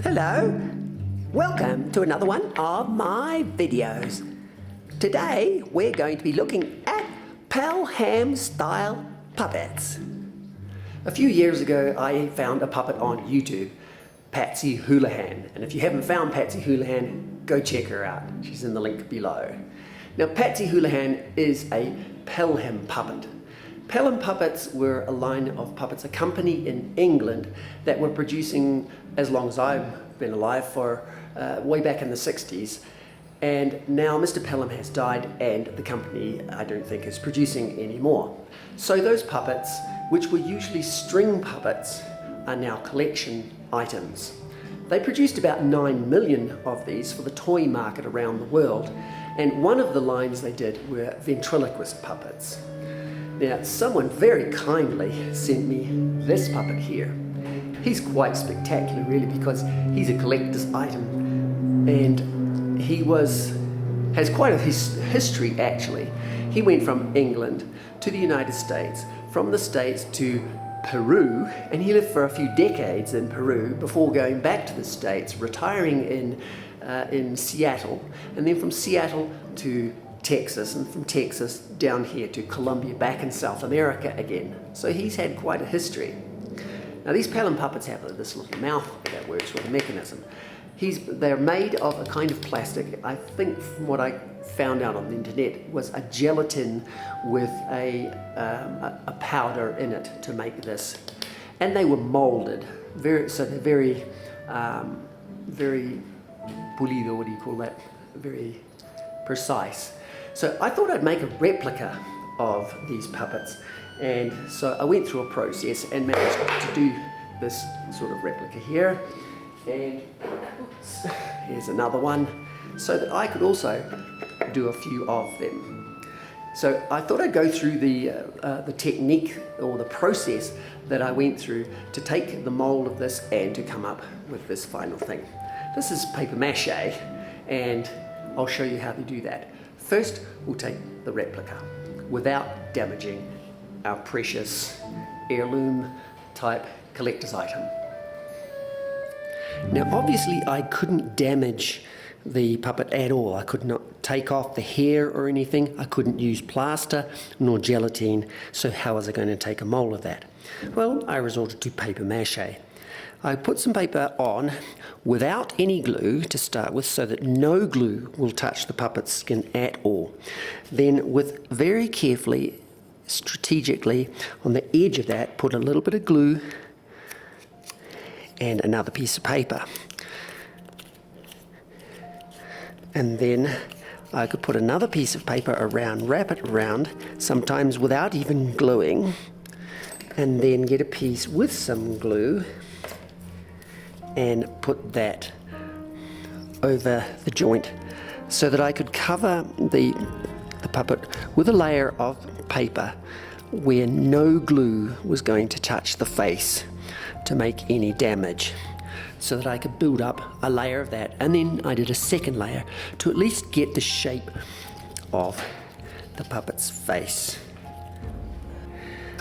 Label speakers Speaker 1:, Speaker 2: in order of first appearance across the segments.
Speaker 1: Hello, welcome to another one of my videos. Today we're going to be looking at Pelham style puppets. A few years ago I found a puppet on YouTube, Patsy Houlihan, and if you haven't found Patsy Houlihan, go check her out. She's in the link below. Now Patsy Houlihan is a Pelham puppet. Pelham Puppets were a line of puppets, a company in England that were producing, as long as I've been alive, for way back in the 60s. And now Mr. Pelham has died and the company, I don't think, is producing anymore. So those puppets, which were usually string puppets, are now collection items. They produced about 9 million of these for the toy market around the world. And one of the lines they did were ventriloquist puppets. Now, someone very kindly sent me this puppet here. He's quite spectacular, really, because he's a collector's item, and he has quite a history, actually. He went from England to the United States, from the States to Peru, and he lived for a few decades in Peru before going back to the States, retiring in Seattle, and then from Seattle to Texas, and from Texas down here to Colombia, back in South America again. So he's had quite a history. Now these Pelham puppets have this little mouth that works with a mechanism. They're made of a kind of plastic, I think from what I found out on the internet, was a gelatin with a powder in it to make this. And they were molded, so they're very pulido, what do you call that? Very precise. So I thought I'd make a replica of these puppets, and so I went through a process and managed to do this sort of replica here, and oops, here's another one, so that I could also do a few of them. So I thought I'd go through the technique or the process that I went through to take the mold of this and to come up with this final thing. This is paper mache, and I'll show you how to do that. First, we'll take the replica without damaging our precious heirloom type collector's item. Now obviously I couldn't damage the puppet at all. I could not take off the hair or anything. I couldn't use plaster nor gelatine, so how was I going to take a mold of that? Well, I resorted to paper mache. I put some paper on without any glue to start with, so that no glue will touch the puppet's skin at all. Then with very carefully, strategically, on the edge of that, put a little bit of glue and another piece of paper. And then I could put another piece of paper around, wrap it around, sometimes without even gluing, and then get a piece with some glue and put that over the joint so that I could cover the puppet with a layer of paper where no glue was going to touch the face to make any damage, so that I could build up a layer of that, and then I did a second layer to at least get the shape of the puppet's face.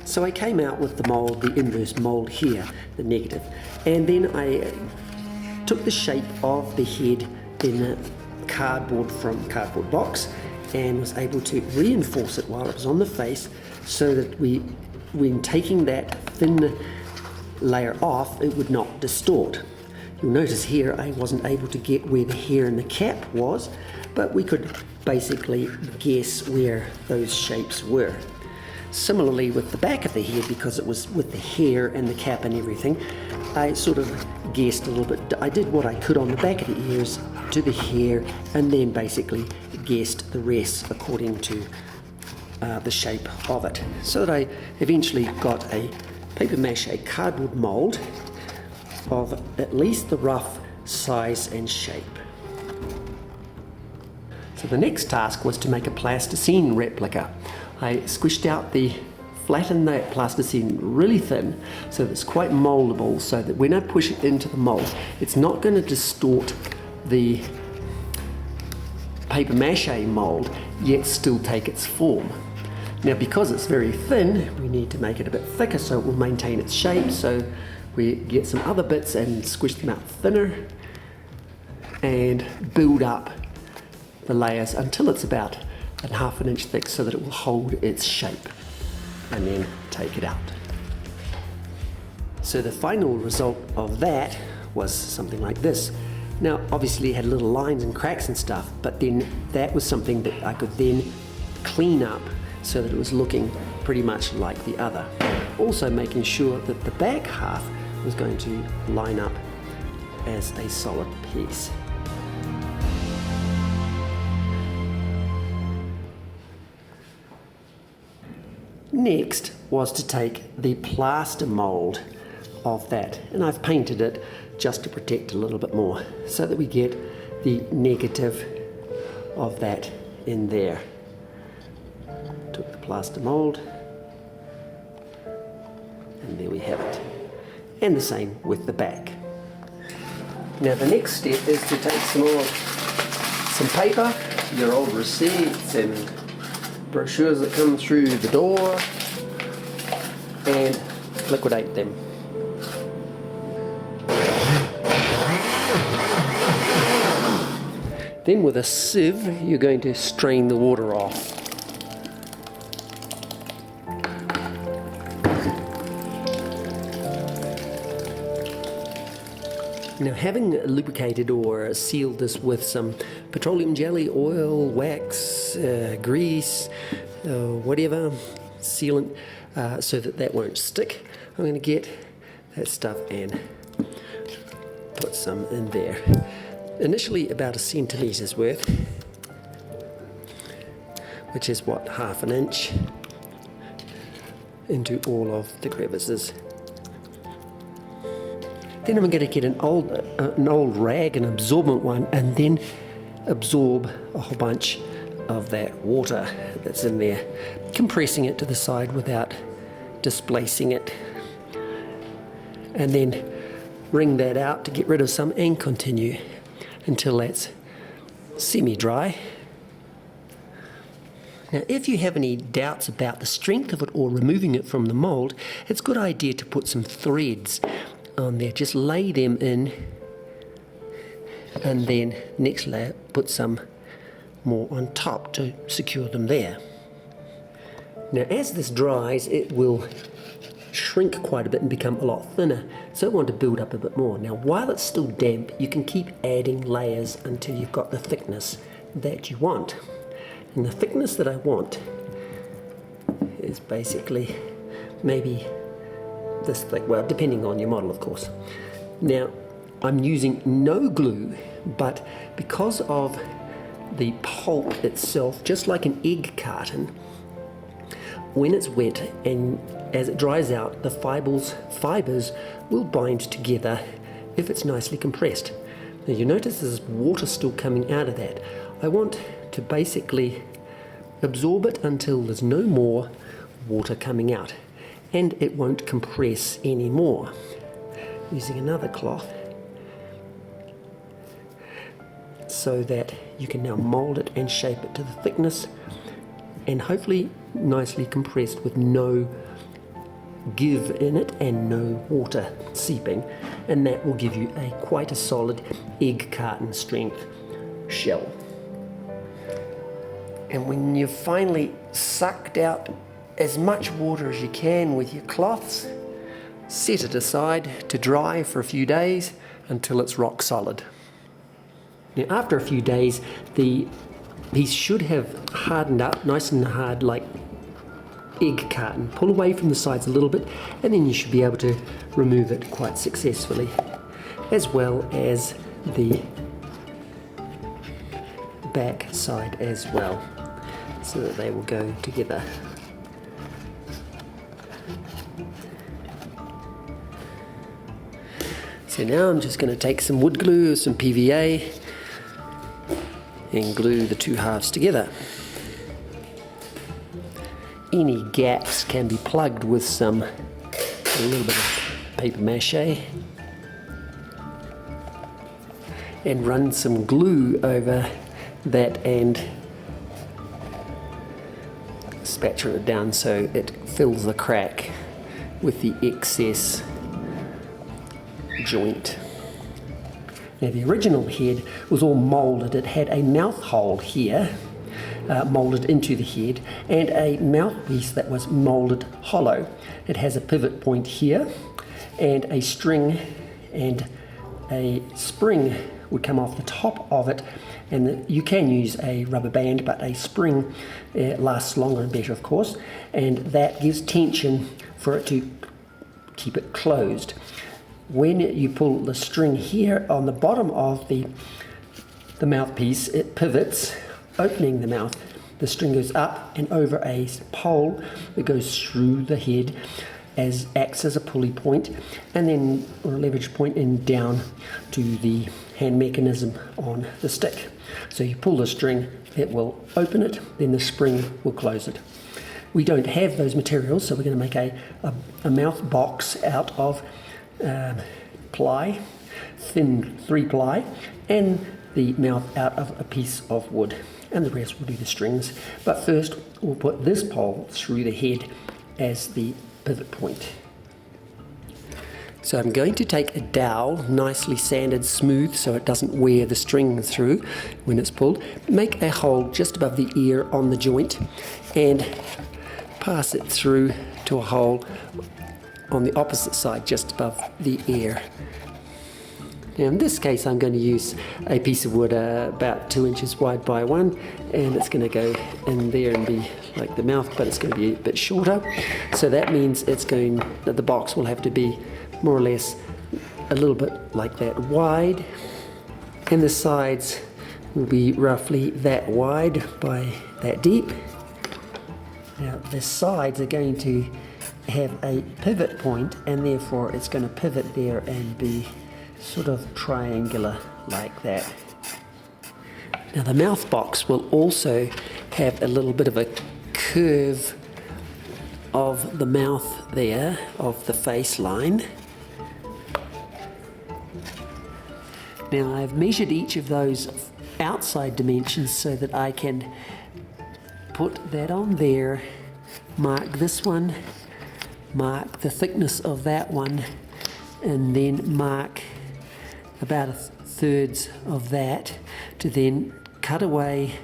Speaker 1: So I came out with the mold, the inverse mold here, the negative, and then I took the shape of the head in a cardboard box and was able to reinforce it while it was on the face, so that when taking that thin layer off, it would not distort. You'll notice here I wasn't able to get where the hair and the cap was, but we could basically guess where those shapes were. Similarly with the back of the head, because it was with the hair and the cap and everything, I sort of guessed a little bit. I did what I could on the back of the ears to the hair, and then basically guessed the rest according to the shape of it. So that I eventually got a paper mache cardboard mold of at least the rough size and shape. So the next task was to make a plasticine replica. I squished out flattened that plasticine really thin so that it's quite moldable, so that when I push it into the mold, it's not going to distort the paper mache mold, yet still take its form. Now because it's very thin, we need to make it a bit thicker so it will maintain its shape, so we get some other bits and squish them out thinner and build up the layers until it's about a ½ inch thick so that it will hold its shape, and then take it out. So the final result of that was something like this. Now obviously it had little lines and cracks and stuff, but then that was something that I could then clean up so that it was looking pretty much like the other. Also making sure that the back half was going to line up as a solid piece. Next was to take the plaster mold of that, and I've painted it just to protect a little bit more so that we get the negative of that in there. Took the plaster mold, and there we have it. And the same with the back. Now the next step is to take some paper, your old receipts and brochures that come through the door, and liquidate them. Then with a sieve you're going to strain the water off. Now, having lubricated or sealed this with some petroleum jelly, oil, wax, grease, whatever, sealant, so that won't stick, I'm going to get that stuff and put some in there. Initially about 1 centimetre's worth, which is what, ½ inch into all of the crevices. Then I'm going to get an old rag, an absorbent one, and then absorb a whole bunch of that water that's in there, compressing it to the side without displacing it. And then wring that out to get rid of some and continue until that's semi-dry. Now, if you have any doubts about the strength of it or removing it from the mold, it's a good idea to put some threads on there. Just lay them in, and then next layer put some more on top to secure them there. Now as this dries, it will shrink quite a bit and become a lot thinner, so I want to build up a bit more. Now while it's still damp, you can keep adding layers until you've got the thickness that you want. And the thickness that I want is basically maybe this thick, well, depending on your model, of course. Now, I'm using no glue, but because of the pulp itself, just like an egg carton, when it's wet and as it dries out, the fibers will bind together if it's nicely compressed. Now you notice there's water still coming out of that. I want to basically absorb it until there's no more water coming out, and it won't compress anymore. Using another cloth so that you can now mold it and shape it to the thickness, and hopefully nicely compressed with no give in it and no water seeping, and that will give you quite a solid egg carton strength shell. And when you've finally sucked out as much water as you can with your cloths, set it aside to dry for a few days until it's rock solid. Now after a few days, these should have hardened up nice and hard like egg carton. Pull away from the sides a little bit, and then you should be able to remove it quite successfully, as well as the back side as well, so that they will go together. So now I'm just going to take some wood glue or some PVA and glue the two halves together. Any gaps can be plugged with a little bit of paper mache, and run some glue over that and spatula it down so it fills the crack with the excess joint. Now the original head was all moulded. It had a mouth hole here, moulded into the head, and a mouthpiece that was moulded hollow. It has a pivot point here, and a string and a spring would come off the top of it, and you can use a rubber band, but a spring lasts longer and better, of course, and that gives tension for it to keep it closed. When you pull the string here on the bottom of the mouthpiece, it pivots, opening the mouth. The string goes up and over a pole that goes through the head, acts as a pulley point, and then or a leverage point, and down to the hand mechanism on the stick. So you pull the string, it will open it, then the spring will close it. We don't have those materials, so we're going to make a mouth box out of ply, thin 3-ply, and the mouth out of a piece of wood, and the rest will do the strings. But first we'll put this pole through the head as the pivot point. So I'm going to take a dowel, nicely sanded smooth so it doesn't wear the string through when it's pulled. Make a hole just above the ear on the joint and pass it through to a hole on the opposite side just above the ear. Now in this case I'm going to use a piece of wood about 2 inches wide by 1, and it's going to go in there and be like the mouth, but it's going to be a bit shorter. So that means that the box will have to be more or less a little bit like that wide, and the sides will be roughly that wide by that deep. Now the sides are going to have a pivot point, and therefore it's going to pivot there and be sort of triangular like that. Now the mouth box will also have a little bit of a curve of the mouth there, of the face line. Now I've measured each of those outside dimensions so that I can put that on there, mark this one, mark the thickness of that one, and then mark about 1/3 of that, to then cut away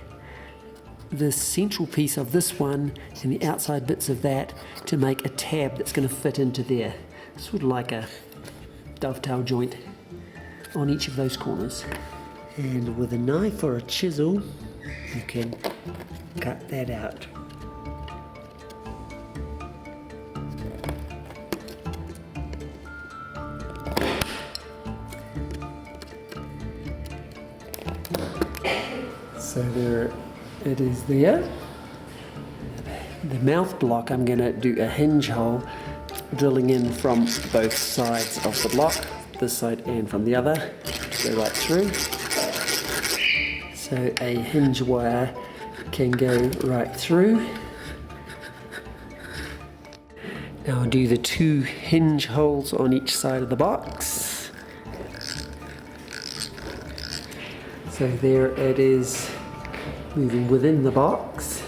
Speaker 1: the central piece of this one and the outside bits of that to make a tab that's going to fit into there, sort of like a dovetail joint on each of those corners. And with a knife or a chisel you can cut that out. So there it is there. The mouth block, I'm going to do a hinge hole, drilling in from both sides of the block, this side and from the other, to go right through. So a hinge wire can go right through. Now I'll do the 2 hinge holes on each side of the box. So there it is, moving within the box,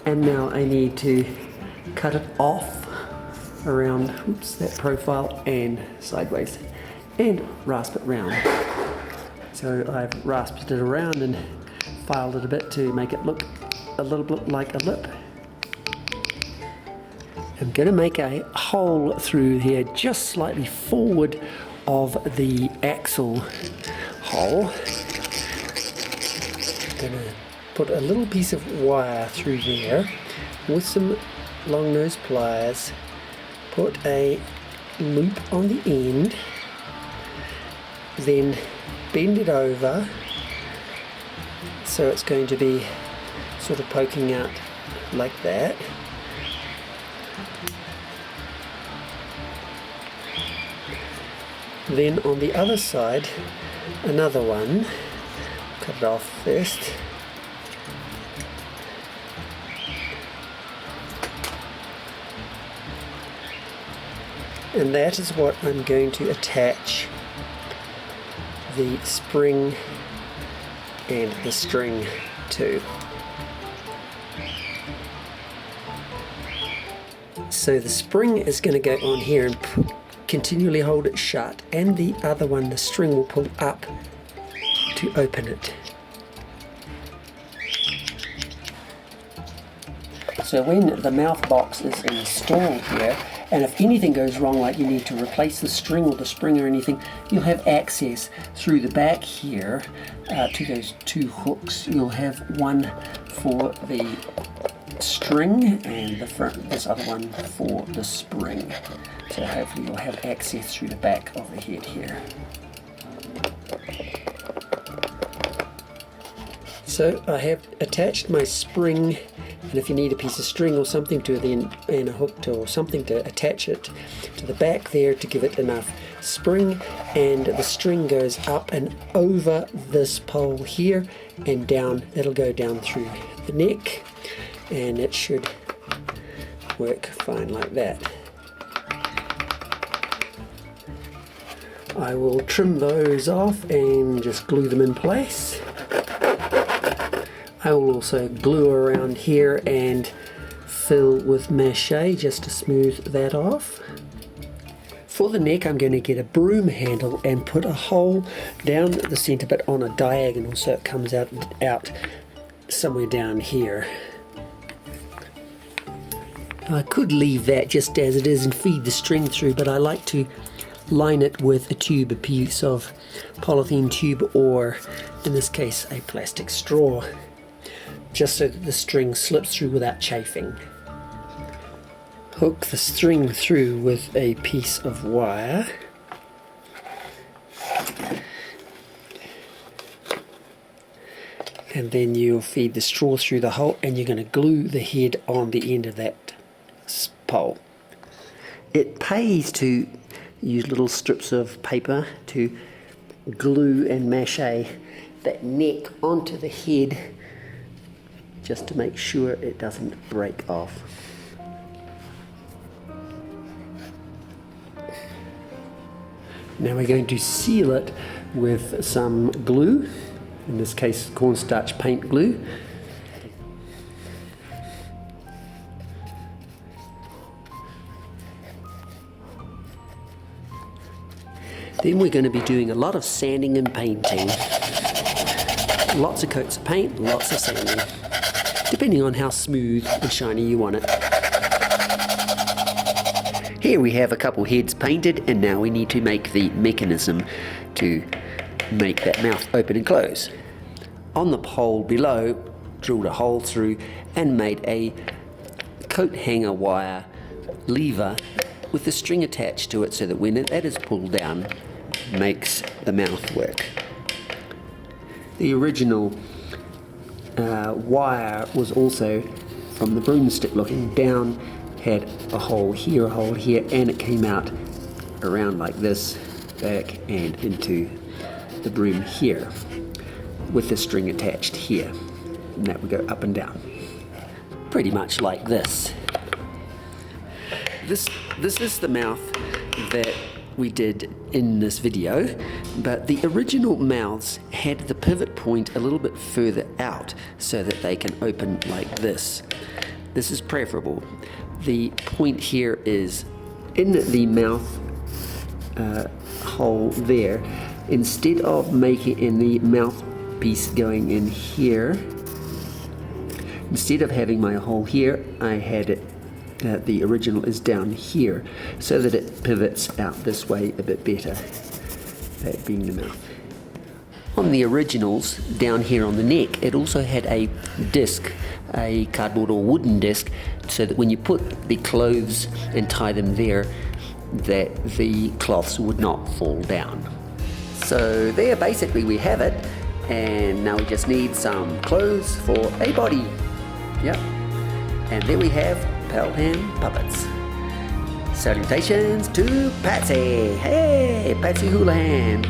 Speaker 1: and now I need to cut it off around that profile and sideways, and rasp it round. So I've rasped it around and filed it a bit to make it look a little bit like a lip. I'm going to make a hole through here just slightly forward of the axle hole. I'm going to put a little piece of wire through there with some long nose pliers, put a loop on the end, then bend it over so it's going to be sort of poking out like that. Then on the other side, another one, cut it off first. And that is what I'm going to attach the spring and the string to. So the spring is going to go on here and continually hold it shut, and the other one, the string, will pull up to open it. So when the mouth box is installed here, and if anything goes wrong, like you need to replace the string or the spring or anything, you'll have access through the back here to those two hooks. You'll have one for the string and the front, this other one for the spring. So hopefully you'll have access through the back of the head here. So I have attached my spring, and if you need a piece of string or something to then, and a hook or something to attach it to the back there to give it enough spring, and the string goes up and over this pole here and down. It'll go down through the neck, and it should work fine like that. I will trim those off and just glue them in place. I will also glue around here and fill with mache just to smooth that off. For the neck, I'm going to get a broom handle and put a hole down the center but on a diagonal so it comes out somewhere down here. I could leave that just as it is and feed the string through, but I like to line it with a tube, a piece of polythene tube, or in this case a plastic straw, just so that the string slips through without chafing. Hook the string through with a piece of wire. And then you'll feed the straw through the hole, and you're going to glue the head on the end of that pole. It pays to use little strips of paper to glue and mache that neck onto the head, just to make sure it doesn't break off. Now we're going to seal it with some glue, in this case cornstarch paint glue. Then we're going to be doing a lot of sanding and painting. Lots of coats of paint, lots of sanding, depending on how smooth and shiny you want it. Here we have a couple heads painted, and now we need to make the mechanism to make that mouth open and close. On the pole below, drilled a hole through and made a coat hanger wire lever with the string attached to it, so that when that is pulled down, makes the mouth work. The original wire was also from the broomstick looking down, had a hole here, and it came out around like this, back and into the broom here, with the string attached here, and that would go up and down, pretty much like this. This is the mouth that we did in this video, but the original mouths had the pivot point a little bit further out so that they can open like this. This is preferable. The point here is in the mouth hole there. Instead of making in the mouthpiece going in here, instead of having my hole here, I had it the original is down here, so that it pivots out this way a bit better, that being the mouth. On the originals, down here on the neck, it also had a disc, a cardboard or wooden disc, so that when you put the clothes and tie them there, that the cloths would not fall down. So there, basically we have it, and now we just need some clothes for a body. Yep, and there we have Pelham Puppets. Salutations to Patsy. Hey, Patsy Houlihan.